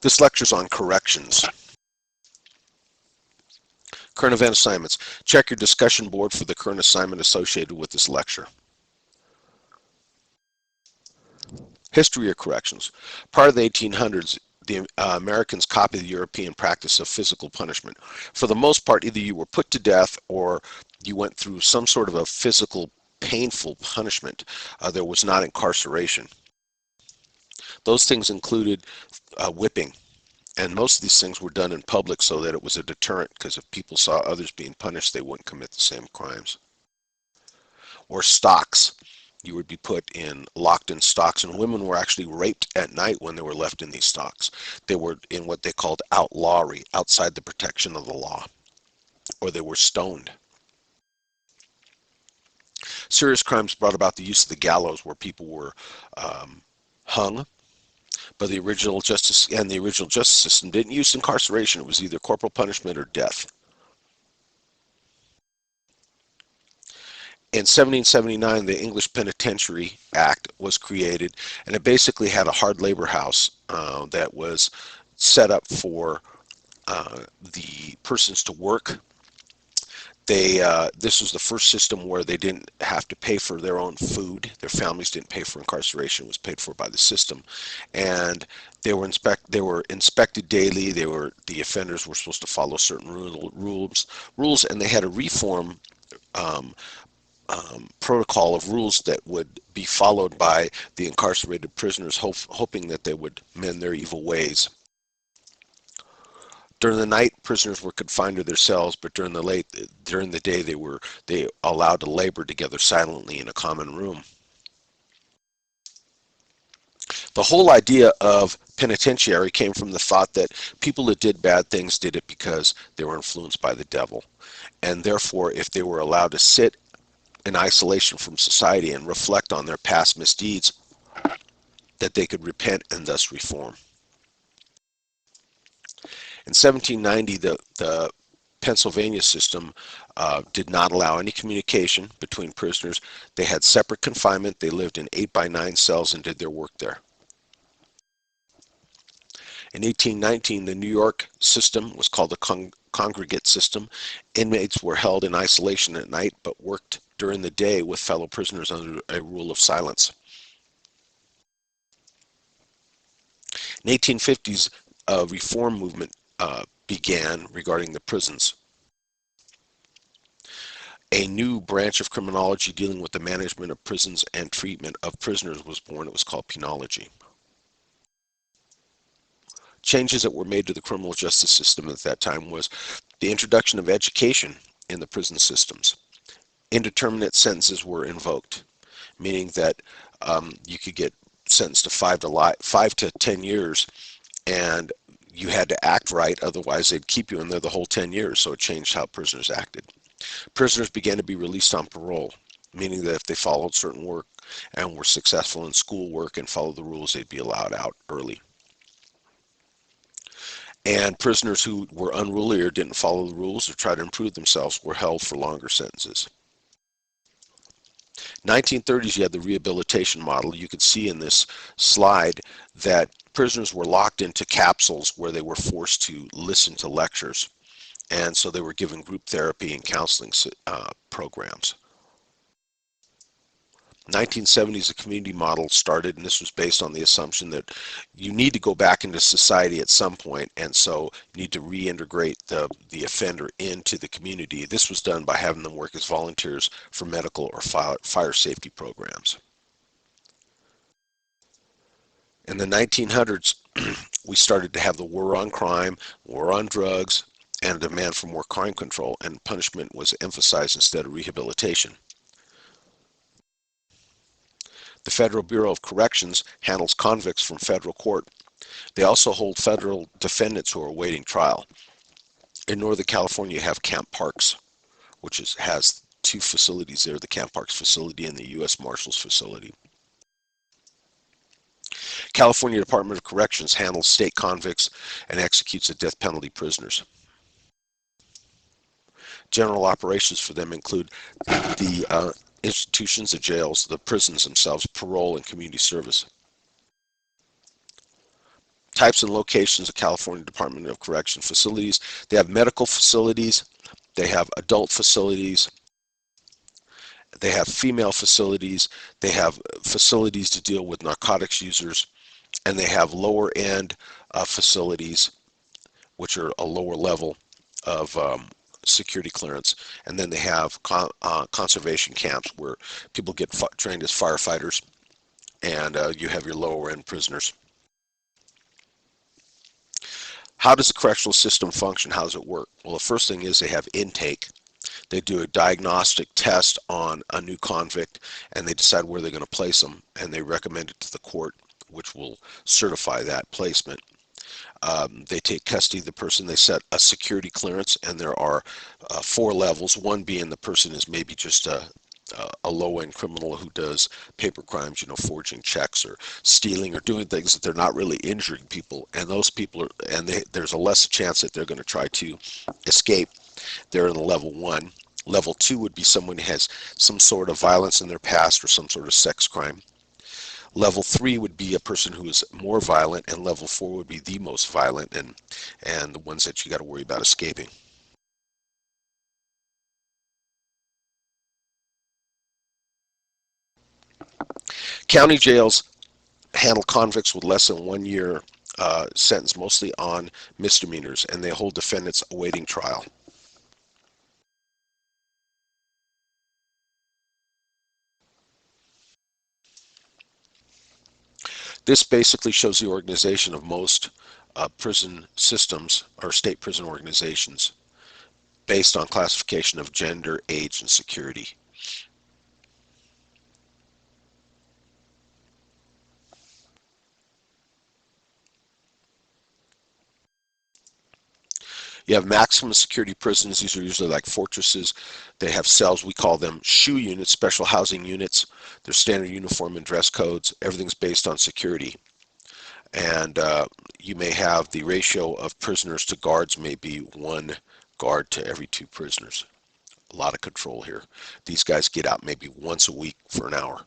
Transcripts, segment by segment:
This lecture's on corrections. Current event assignments. Check your discussion board for the current assignment associated with this lecture. History of corrections. Prior to the 1800s, the Americans copied the European practice of physical punishment. For the most part, either you were put to death or you went through some sort of a physical, painful punishment. There was not incarceration. Those things included whipping. And most of these things were done in public so that it was a deterrent, because if people saw others being punished, they wouldn't commit the same crimes. Or stocks. You would be put in, locked in stocks, and women were actually raped at night when they were left in these stocks. They were in what they called outlawry, outside the protection of the law, or they were stoned. Serious crimes brought about the use of the gallows, where people were hung. But the original justice system didn't use incarceration. It was either corporal punishment or death. In 1779, the English Penitentiary Act was created, and it basically had a hard labor house that was set up for the persons to work. This was the first system where they didn't have to pay for their own food. Their families didn't pay for incarceration. It was paid for by the system. And they were inspected daily. The offenders were supposed to follow certain rules, and they had a reform protocol of rules that would be followed by the incarcerated prisoners, hoping that they would mend their evil ways. During the night, prisoners were confined to their cells, but during the day, they were allowed to labor together silently in a common room. The whole idea of penitentiary came from the thought that people that did bad things did it because they were influenced by the devil, and therefore, if they were allowed to sit in isolation from society and reflect on their past misdeeds, that they could repent and thus reform. In 1790, the Pennsylvania system did not allow any communication between prisoners. They had separate confinement. They lived in 8x9 cells and did their work there. In 1819, the New York system was called the congregate system. Inmates were held in isolation at night but worked during the day with fellow prisoners under a rule of silence. In the 1850s, a reform movement began regarding the prisons. A new branch of criminology dealing with the management of prisons and treatment of prisoners was born. It was called Penology. Changes that were made to the criminal justice system at that time was the introduction of education in the prison systems. Indeterminate sentences were invoked, meaning that you could get sentenced to 5 to 10 years, and you had to act right, otherwise they'd keep you in there the whole 10 years, so it changed how prisoners acted. Prisoners began to be released on parole, meaning that if they followed certain work and were successful in school work and followed the rules, they'd be allowed out early. And prisoners who were unruly or didn't follow the rules or try to improve themselves were held for longer sentences. 1930s, you had the Rehabilitation Model. You could see in this slide that prisoners were locked into capsules where they were forced to listen to lectures, and so they were given group therapy and counseling programs. 1970s, the community model started, and this was based on the assumption that you need to go back into society at some point, and so you need to reintegrate the offender into the community. This was done by having them work as volunteers for medical or fire safety programs. In the 1900s, we started to have the war on crime, war on drugs, and a demand for more crime control, and punishment was emphasized instead of rehabilitation. The Federal Bureau of Corrections handles convicts from federal court. They also hold federal defendants who are awaiting trial. In Northern California, you have Camp Parks, which has 2 facilities there, the Camp Parks facility and the U.S. Marshals facility. California Department of Corrections handles state convicts and executes the death penalty prisoners. General operations for them include the institutions, the jails, the prisons themselves, parole, and community service. Types and locations of California Department of Correction facilities. They have medical facilities, they have adult facilities, they have female facilities, they have facilities to deal with narcotics users, and they have lower end facilities, which are a lower level of security clearance. And then they have conservation camps where people get trained as firefighters, and you have your lower end prisoners. How does the correctional system function? How does it work? Well, the first thing is they have intake. They do a diagnostic test on a new convict, and they decide where they're going to place them, and they recommend it to the court, which will certify that placement. They take custody of the person. They set a security clearance, and there are 4 levels, one being the person is maybe just a low-end criminal who does paper crimes, forging checks or stealing or doing things that they're not really injuring people, and those people are, and there's a less chance that they're going to try to escape. They're in level 1. Level 2 would be someone who has some sort of violence in their past or some sort of sex crime. Level 3 would be a person who is more violent, and level 4 would be the most violent and the ones that you got to worry about escaping. County jails handle convicts with less than 1 year sentence, mostly on misdemeanors, and they hold defendants awaiting trial. This basically shows the organization of most prison systems or state prison organizations based on classification of gender, age, and security. You have maximum security prisons. These are usually like fortresses. They have cells. We call them SHU units, special housing units. Their standard uniform and dress codes. Everything's based on security. And you may have the ratio of prisoners to guards may be 1 guard to every 2 prisoners. A lot of control here. These guys get out maybe once a week for an hour.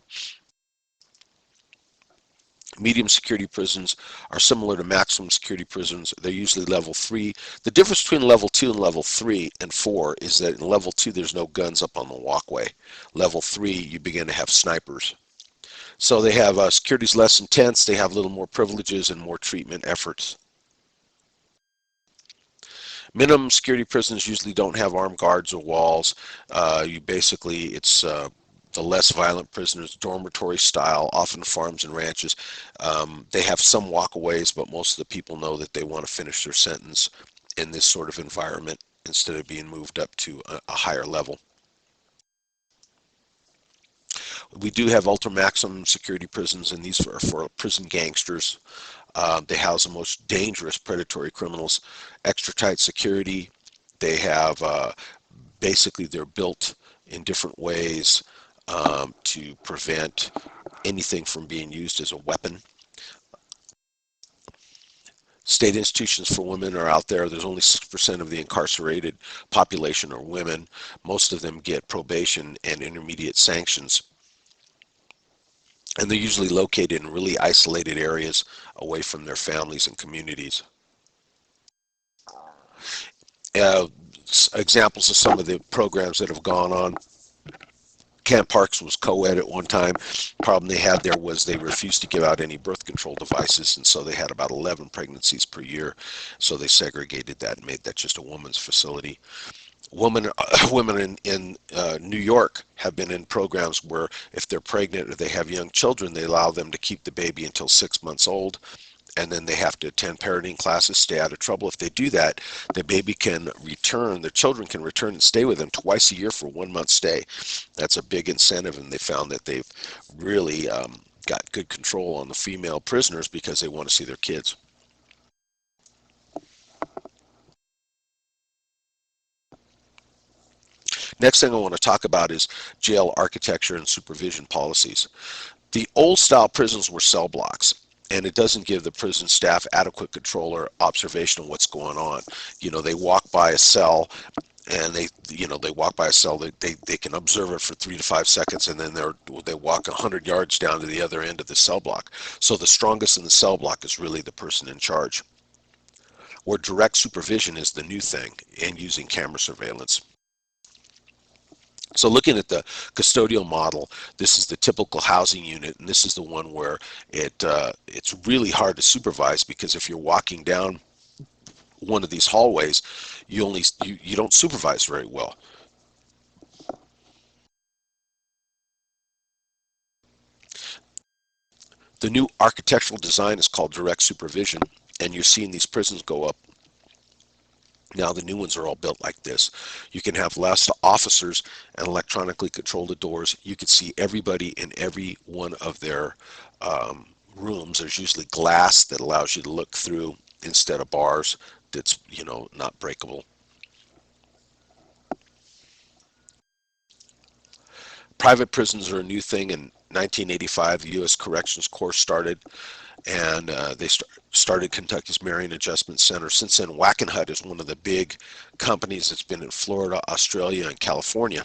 Medium security prisons are similar to maximum security prisons. They're usually level 3. The difference between level 2 and level 3 and 4 is that in level 2 there's no guns up on the walkway. Level 3 you begin to have snipers. So they have security's less intense, they have a little more privileges and more treatment efforts. Minimum security prisons usually don't have armed guards or walls. It's the less violent prisoners, dormitory style, often farms and ranches. They have some walkaways, but most of the people know that they want to finish their sentence in this sort of environment instead of being moved up to a higher level. We do have ultra maximum security prisons, and these are for prison gangsters. They house the most dangerous predatory criminals. Extra tight security. They have basically they're built in different ways to prevent anything from being used as a weapon. State institutions for women are out there. There's only 6% of the incarcerated population are women. Most of them get probation and intermediate sanctions. And they're usually located in really isolated areas away from their families and communities. Examples of some of the programs that have gone on. Camp Parks was co-ed at one time. Problem they had there was they refused to give out any birth control devices, and so they had about 11 pregnancies per year. So they segregated that and made that just a woman's facility. Women in New York have been in programs where if they're pregnant or they have young children, they allow them to keep the baby until 6 months old, and then they have to attend parenting classes, stay out of trouble. If they do that, the baby can return, the children can return and stay with them twice a year for 1 month stay. That's a big incentive, and they found that they've really got good control on the female prisoners because they want to see their kids. Next thing I want to talk about is jail architecture and supervision policies. The old style prisons were cell blocks, and it doesn't give the prison staff adequate control or observation of what's going on. They walk by a cell and they walk by a cell. They can observe it for 3 to 5 seconds, and then they walk 100 yards down to the other end of the cell block. So the strongest in the cell block is really the person in charge. Where direct supervision is the new thing, and using camera surveillance. So looking at the custodial model, this is the typical housing unit, and this is the one where it's really hard to supervise, because if you're walking down one of these hallways, you don't supervise very well. The new architectural design is called direct supervision, and you're seeing these prisons go up. Now the new ones are all built like this. You can have less officers and electronically control the doors. You can see everybody in every one of their rooms. There's usually glass that allows you to look through instead of bars that's, not breakable. Private prisons are a new thing. In 1985, the U.S. Corrections Corps started, and they started Kentucky's Marion Adjustment Center. Since then, Wackenhut is one of the big companies that's been in Florida, Australia, and California.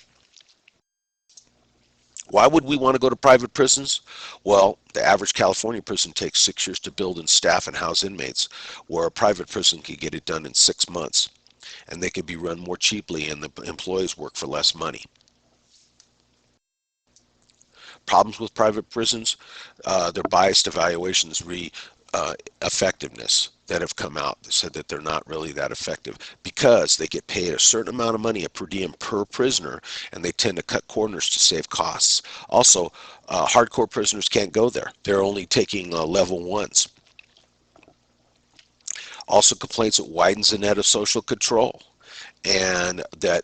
Why would we want to go to private prisons? Well, the average California prison takes 6 years to build and staff and house inmates, where a private prison could get it done in 6 months, and they could be run more cheaply, and the employees work for less money. Problems with private prisons, their biased evaluations effectiveness that have come out. They said that they're not really that effective because they get paid a certain amount of money, a per diem per prisoner, and they tend to cut corners to save costs. Also, hardcore prisoners can't go there. They're only taking level ones. Also, complaints it widens the net of social control, and that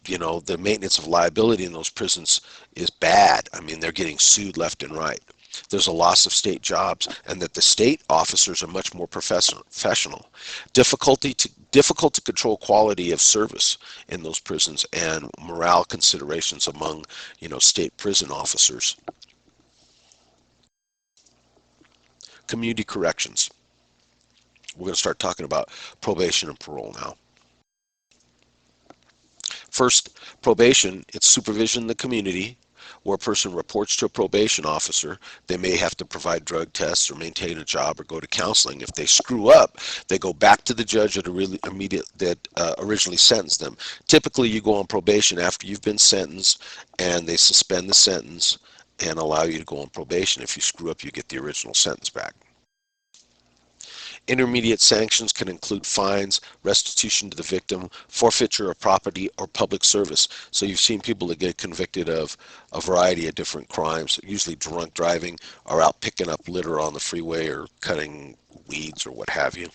the maintenance of liability in those prisons is bad. I mean, they're getting sued left and right. There's a loss of state jobs, and that the state officers are much more professional. Difficult to control quality of service in those prisons, and morale considerations among state prison officers. Community corrections. We're going to start talking about probation and parole now. First, probation, it's supervision in the community, where a person reports to a probation officer. They may have to provide drug tests or maintain a job or go to counseling. If they screw up, they go back to the judge that originally sentenced them. Typically, you go on probation after you've been sentenced, and they suspend the sentence and allow you to go on probation. If you screw up, you get the original sentence back. Intermediate sanctions can include fines, restitution to the victim, forfeiture of property, or public service. So you've seen people that get convicted of a variety of different crimes, usually drunk driving, or out picking up litter on the freeway, or cutting weeds, or what have you.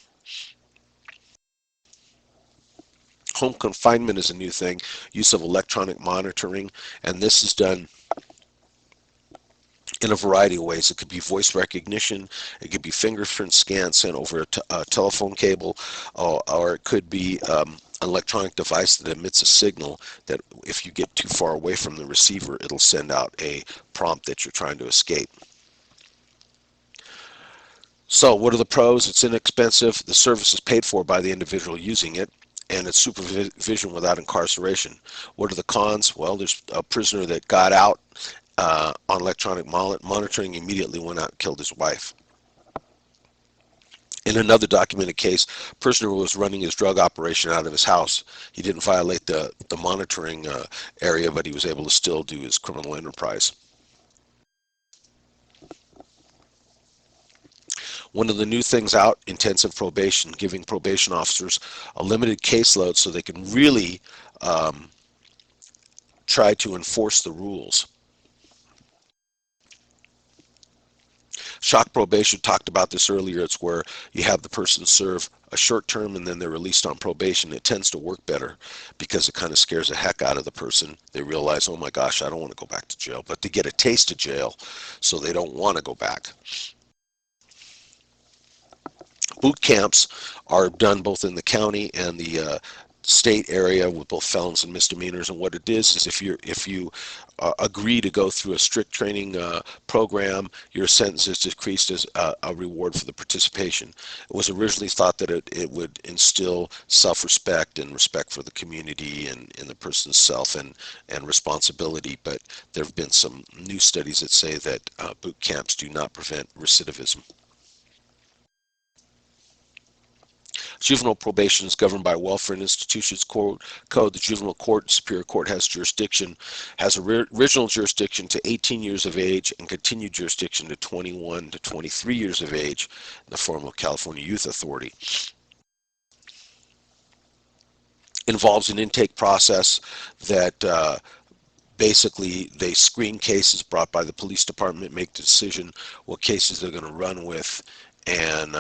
Home confinement is a new thing, use of electronic monitoring, and this is done in a variety of ways. It could be voice recognition, it could be fingerprint scan sent over a telephone cable, or it could be an electronic device that emits a signal that if you get too far away from the receiver, it'll send out a prompt that you're trying to escape. So what are the pros? It's inexpensive, the service is paid for by the individual using it, and it's supervision without incarceration. What are the cons? Well, there's a prisoner that got out on electronic monitoring, immediately went out and killed his wife. In another documented case, a prisoner was running his drug operation out of his house. He didn't violate the monitoring area, but he was able to still do his criminal enterprise. One of the new things out, intensive probation, giving probation officers a limited caseload so they can really try to enforce the rules. Shock probation, talked about this earlier. It's where you have the person serve a short term and then they're released on probation. It tends to work better because it kind of scares the heck out of the person. They realize, oh my gosh, I don't want to go back to jail. But they get a taste of jail, so they don't want to go back. Boot camps are done both in the county and the state area with both felons and misdemeanors. And what it is if you agree to go through a strict training program, your sentence is decreased as a reward for the participation. It was originally thought that it would instill self-respect and respect for the community and in the person's self and responsibility, but there have been some new studies that say that boot camps do not prevent recidivism. Juvenile probation is governed by Welfare and Institutions Code. The Juvenile Court, Superior Court, has jurisdiction, has original jurisdiction to 18 years of age and continued jurisdiction to 21 to 23 years of age in the form of California Youth Authority. Involves an intake process that basically they screen cases brought by the police department, make the decision what cases they're going to run with, and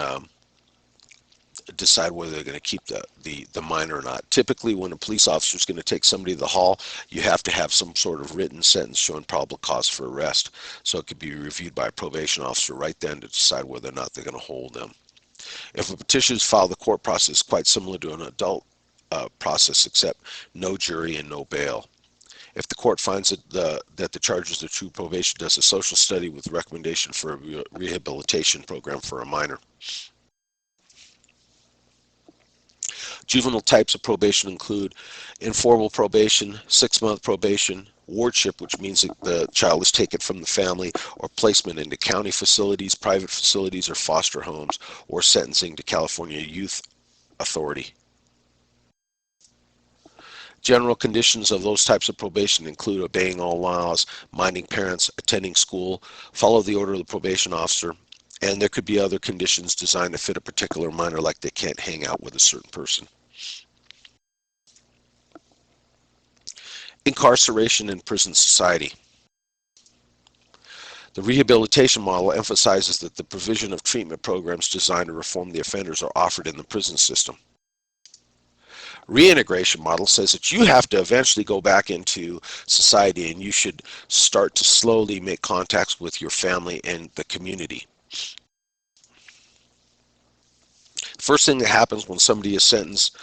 decide whether they're going to keep the minor or not. Typically, when a police officer is going to take somebody to the hall, you have to have some sort of written sentence showing probable cause for arrest. So it could be reviewed by a probation officer right then to decide whether or not they're going to hold them. If a petition is filed, the court process is quite similar to an adult process, except no jury and no bail. If the court finds that the charges are true, probation does a social study with recommendation for a rehabilitation program for a minor. Juvenile types of probation include informal probation, 6-month probation, wardship, which means that the child is taken from the family, or placement into county facilities, private facilities, or foster homes, or sentencing to California Youth Authority. General conditions of those types of probation include obeying all laws, minding parents, attending school, follow the order of the probation officer, and there could be other conditions designed to fit a particular minor, like they can't hang out with a certain person. Incarceration in prison society. The Rehabilitation Model emphasizes that the provision of treatment programs designed to reform the offenders are offered in the prison system. Reintegration Model says that you have to eventually go back into society and you should start to slowly make contacts with your family and the community. First thing that happens when somebody is sentenced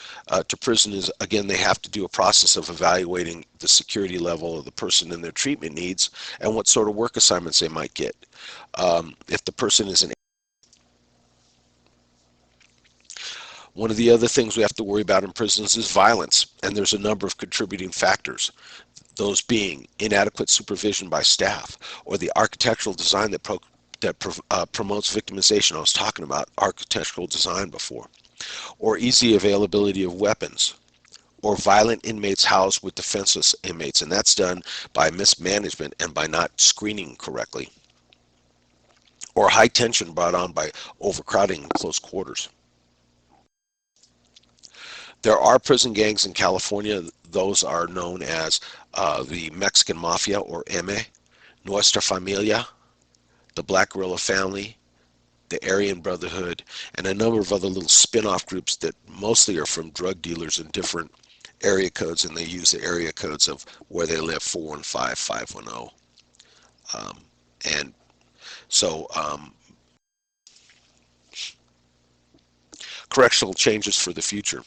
to prison is, again, they have to do a process of evaluating the security level of the person and their treatment needs and what sort of work assignments they might get. If the person is one of the other things we have to worry about in prisons is violence, and there's a number of contributing factors. Those being inadequate supervision by staff, or the architectural design that promotes victimization. I was talking about architectural design before. Or easy availability of weapons. Or violent inmates housed with defenseless inmates, and that's done by mismanagement and by not screening correctly. Or high tension brought on by overcrowding in close quarters. There are prison gangs in California. Those are known as the Mexican Mafia, or ME, Nuestra Familia, the Black Guerrilla Family, the Aryan Brotherhood, and a number of other little spin-off groups that mostly are from drug dealers in different area codes, and they use the area codes of where they live, 415, 510. And so correctional changes for the future.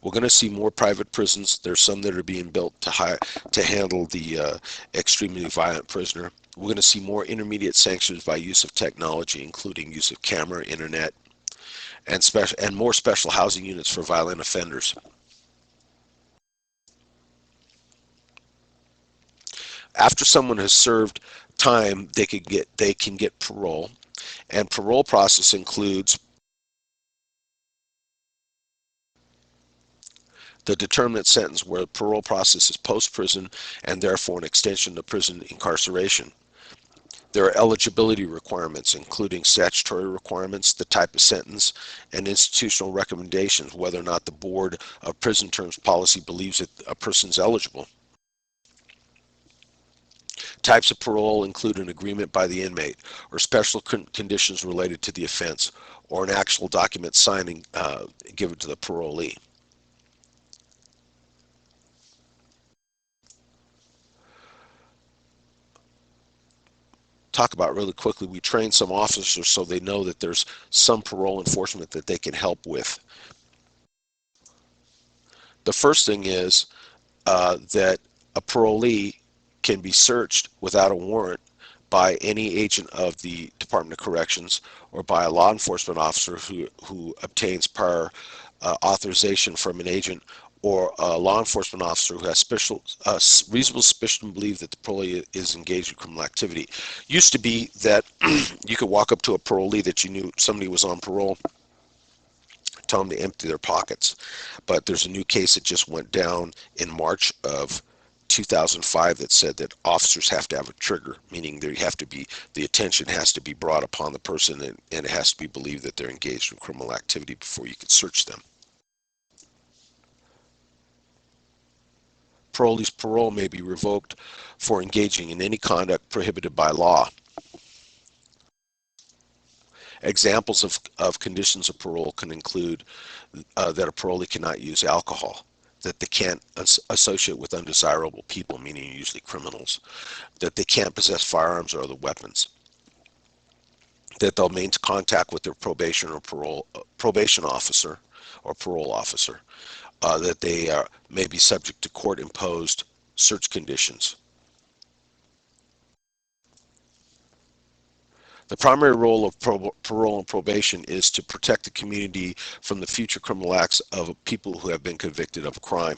We're going to see more private prisons. There's some that are being built to handle the extremely violent prisoner. We're going to see more intermediate sanctions by use of technology, including use of camera, internet, and more special housing units for violent offenders. After someone has served time, they can get parole, and parole process includes the determinant sentence, where the parole process is post-prison and therefore an extension to prison incarceration. There are eligibility requirements, including statutory requirements, the type of sentence, and institutional recommendations, whether or not the Board of Prison Terms Policy believes that a person's eligible. Types of parole include an agreement by the inmate, or special conditions related to the offense, or an actual document signing given to the parolee. Talk about really quickly, we train some officers so they know that there's some parole enforcement that they can help with. The first thing is that a parolee can be searched without a warrant by any agent of the Department of Corrections or by a law enforcement officer who obtains prior authorization from an agent or a law enforcement officer who has reasonable suspicion to believe that the parolee is engaged in criminal activity. Used to be that you could walk up to a parolee that you knew somebody was on parole, tell them to empty their pockets. But there's a new case that just went down in March of 2005 that said that officers have to have a trigger, meaning the attention has to be brought upon the person, and it has to be believed that they're engaged in criminal activity before you can search them. Parolee's parole may be revoked for engaging in any conduct prohibited by law. Examples of conditions of parole can include that a parolee cannot use alcohol, that they can't associate with undesirable people, meaning usually criminals, that they can't possess firearms or other weapons, that they'll maintain contact with their probation officer or parole officer, that they may be subject to court-imposed search conditions. The primary role of parole and probation is to protect the community from the future criminal acts of people who have been convicted of a crime.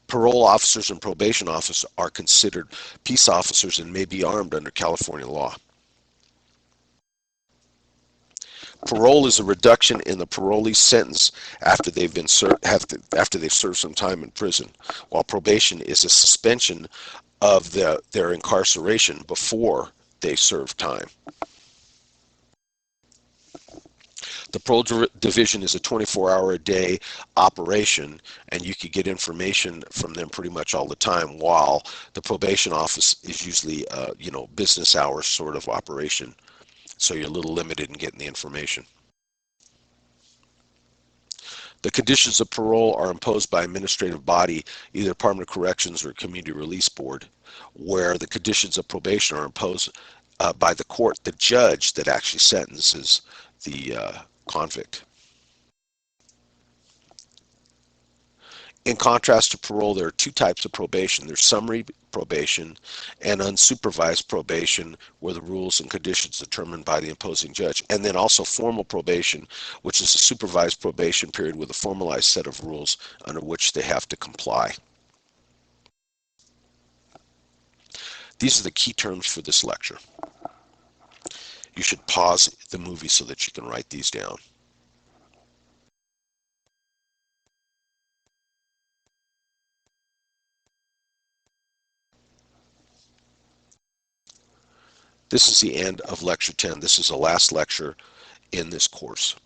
Parole officers and probation officers are considered peace officers and may be armed under California law. Parole is a reduction in the parolee's sentence after they've served some time in prison, while probation is a suspension of their incarceration before they serve time. The Parole Division is a 24-hour-a-day operation, and you could get information from them pretty much all the time, while the probation office is usually business hours sort of operation, so you're a little limited in getting the information. The conditions of parole are imposed by administrative body, either Department of Corrections or Community Release Board, where the conditions of probation are imposed by the court, the judge that actually sentences the convict. In contrast to parole, there are two types of probation. There's summary probation and unsupervised probation, where the rules and conditions are determined by the imposing judge. And then also formal probation, which is a supervised probation period with a formalized set of rules under which they have to comply. These are the key terms for this lecture. You should pause the movie so that you can write these down. This is the end of lecture 10. This is the last lecture in this course.